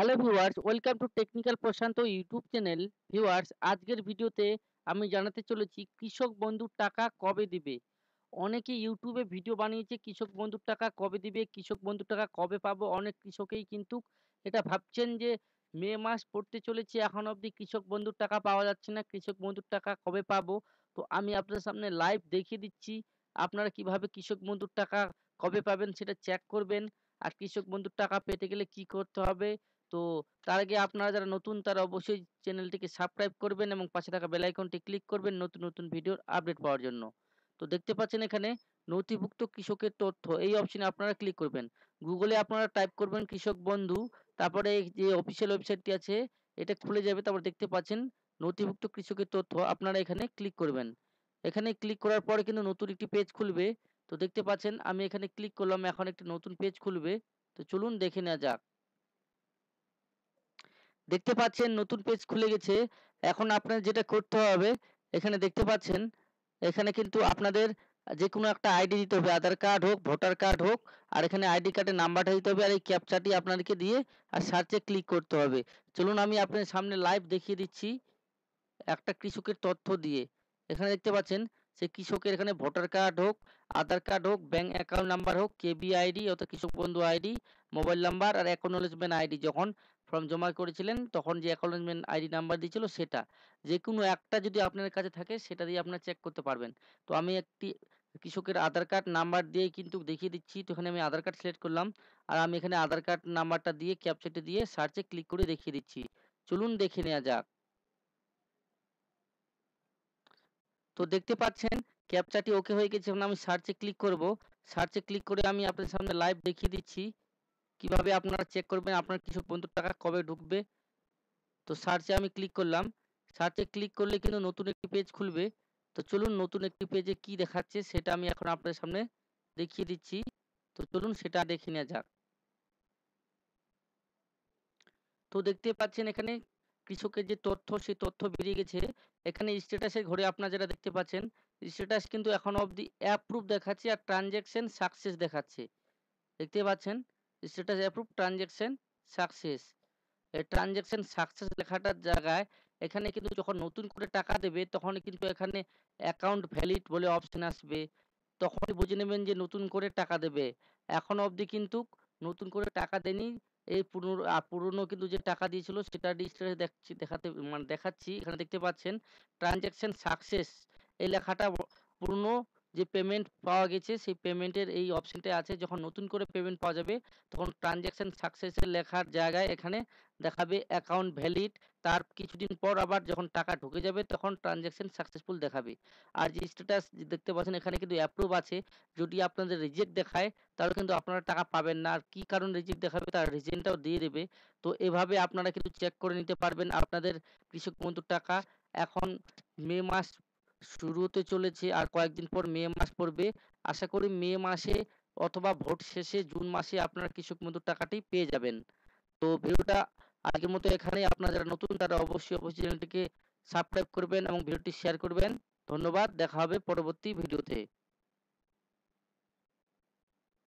Hello viewers, welcome to technical Prashant YouTube channel. Viewers, আজকের ভিডিওতে আমি জানাতে চলেছি কৃষক বন্ধুর টাকা কবে দিবে। অনেকে ইউটিউবে ভিডিও বানিয়েছে কৃষক বন্ধুর টাকা কবে দিবে, কৃষক বন্ধুর টাকা কবে পাবো। অনেক কৃষকেই কিন্তু এটা ভাবছেন যে মে মাস পড়তে চলেছে, এখন অবধি কৃষক বন্ধুর টাকা পাওয়া যাচ্ছে না। কৃষক বন্ধুর টাকা কবে পাবো? তো আমি আপনাদের সামনে লাইভ দেখিয়ে দিচ্ছি আপনারা কিভাবে কৃষক বন্ধুর টাকা কবে পাবেন সেটা চেক করবেন। আর কৃষক বন্ধুর টাকা পেতে গেলে কি করতে হবে? তো তার আগে আপনারা যারা নতুন তারা অবশ্যই চ্যানেলটিকে সাবস্ক্রাইব করবেন এবং পাশে থাকা বেল আইকনটি ক্লিক করবেন নতুন ভিডিওর আপডেট পাওয়ার জন্য। তো দেখতে পাচ্ছেন এখানে নথিভুক্ত কৃষকের তথ্য এই অপশনে আপনারা ক্লিক করবেন। গুগলে আপনারা টাইপ করবেন কৃষক বন্ধু, তারপরে এই যে অফিসিয়াল ওয়েবসাইটটি আছে এটা খুলে যাবে। তারপর দেখতে পাচ্ছেন নথিভুক্ত কৃষকের তথ্য, আপনারা এখানে ক্লিক করবেন। এখানে ক্লিক করার পরে কিন্তু নতুন একটি পেজ খুলবে। তো দেখতে পাচ্ছেন আমি এখানে ক্লিক করলাম, এখন একটি নতুন পেজ খুলবে। তো চলুন দেখে নেওয়া যাক। দেখতে পাচ্ছেন নতুন পেজ খুলে গেছে। এখন আপনার যেটা করতে হবে, এখানে দেখতে পাচ্ছেন এখানে কিন্তু আপনাদের যেকোনো একটা আইডি দিতে হবে। আধার কার্ড হোক, ভোটার কার্ড হোক, আর এখানে আইডি কার্ডের নাম্বারটা দিতে হবে আর এই ক্যাপচাটি আপনাদেরকে দিয়ে আর সার্চে ক্লিক করতে হবে। চলুন আমি আপনাদের সামনে লাইভ দেখিয়ে দিচ্ছি একটা কৃষকের তথ্য দিয়ে। এখানে দেখতে পাচ্ছেন সে কৃষকের এখানে ভোটার কার্ড হোক, আধার কার্ড হোক, ব্যাংক অ্যাকাউন্ট নাম্বার হোক, কেবি আইডি অর্থাৎ কৃষক বন্ধু আইডি, মোবাইল নাম্বার আর অ্যাকনোলেজমেন্ট আইডি যখন ফর্ম জমা করেছিলেন তখন যে অ্যাকনোলেজমেন্ট আইডি নাম্বার দিয়েছিল সেটা। যেকোনো একটা যদি আপনার কাছে থাকে সেটা দিয়ে আপনারা চেক করতে পারবেন। তো আমি একটি কৃষকের আধার কার্ড নাম্বার দিয়েই কিন্তু দেখিয়ে দিচ্ছি। তো এখানে আমি আধার কার্ড সিলেক্ট করলাম আর আমি এখানে আধার কার্ড নাম্বারটা দিয়ে ক্যাপচাটি দিয়ে সার্চে ক্লিক করে দেখিয়ে দিচ্ছি। চলুন দেখে নেওয়া যাক। তো দেখতে পাচ্ছেন ক্যাপচাটি ওকে হয়ে গেছে। এখন আমি সার্চে ক্লিক করব। সার্চে ক্লিক করে আমি আপনাদের সামনে লাইভ দেখিয়ে দিচ্ছি কিভাবে আপনারা চেক করবেন আপনার কৃষক বন্ধুর টাকা কবে ঢুকবে। তো সার্চে আমি ক্লিক করলাম। সার্চে ক্লিক করলে কিন্তু নতুন একটি পেজ খুলবে। তো চলুন নতুন একটি পেজে কি দেখাচ্ছে সেটা আমি এখন আপনাদের সামনে দেখিয়ে দিচ্ছি। তো চলুন সেটা দেখে নেওয়া যাক। তো দেখতে পাচ্ছেন এখানে কৃষকের যে তথ্য সেই তথ্য বেরিয়ে গেছে। এখানে স্ট্যাটাসের ঘরে আপনারা যেটা দেখতে পাচ্ছেন স্ট্যাটাস কিন্তু এখনো অবধি অ্যাপ্রুভ দেখাচ্ছে আর ট্রানজ্যাকশন সাকসেস দেখাচ্ছে। দেখতে পাচ্ছেন স্ট্যাটাস অ্যাপ্রুভ ট্রানজ্যাকশন সাকসেস। এই ট্রানজ্যাকশন সাকসেস লেখাটার জায়গায় এখানে কিন্তু যখন নতুন করে টাকা দেবে তখন কিন্তু এখানে অ্যাকাউন্ট ভ্যালিড বলে অপশন আসবে। তখনই বুঝে নেবেন যে নতুন করে টাকা দেবে। এখনো অবধি কিন্তু নতুন করে টাকা দেয়নি। এই পুরনো কিন্তু যে টাকা দিয়েছিল সেটা স্ট্যাটাস দেখাচ্ছি। এখানে দেখতে পাচ্ছেন ট্রানজ্যাকশন সাকসেস এই লেখাটা পুরনো যে পেমেন্ট পাওয়া গেছে সেই পেমেন্টের এই অপশনটা আছে। যখন নতুন করে পেমেন্ট পাওয়া যাবে তখন ট্রানজ্যাকশন সাকসেস এর লেখার জায়গায় এখানে দেখাবে অ্যাকাউন্ট ভ্যালিড। তার কিছুদিন পর আবার যখন টাকা ঢুকে যাবে তখন ট্রানজ্যাকশন সাকসেসফুল দেখাবে। আর যে স্ট্যাটাস দেখতে পাচ্ছেন এখানে কিন্তু অ্যাপ্রুভ আছে। যদি আপনাদের রিজেক্ট দেখায় তাহলে কিন্তু আপনারা টাকা পাবেন না। আর কি কারণে রিজেক্ট দেখাবে তার রিজনটাও দিয়ে দেবে। তো এভাবে আপনারা কিন্তু চেক করে নিতে পারবেন আপনাদের কৃষক বন্ধুর টাকা। এখন মে মাস শুরু হতে চলেছে আর কয়েকদিন পর মে মাস পড়বে। আশা করি মে মাসে অথবা ভোট শেষে জুন মাসে আপনারা কৃষক বন্ধুর টাকাটি পেয়ে যাবেন। তো ভিডিওটা আজকের মতো এখানেই। আপনারা যারা নতুন তারা অবশ্যই চ্যানেলটিকে সাবস্ক্রাইব করবেন এবং ভিডিওটি শেয়ার করবেন। ধন্যবাদ। দেখা হবে পরবর্তী ভিডিওতে।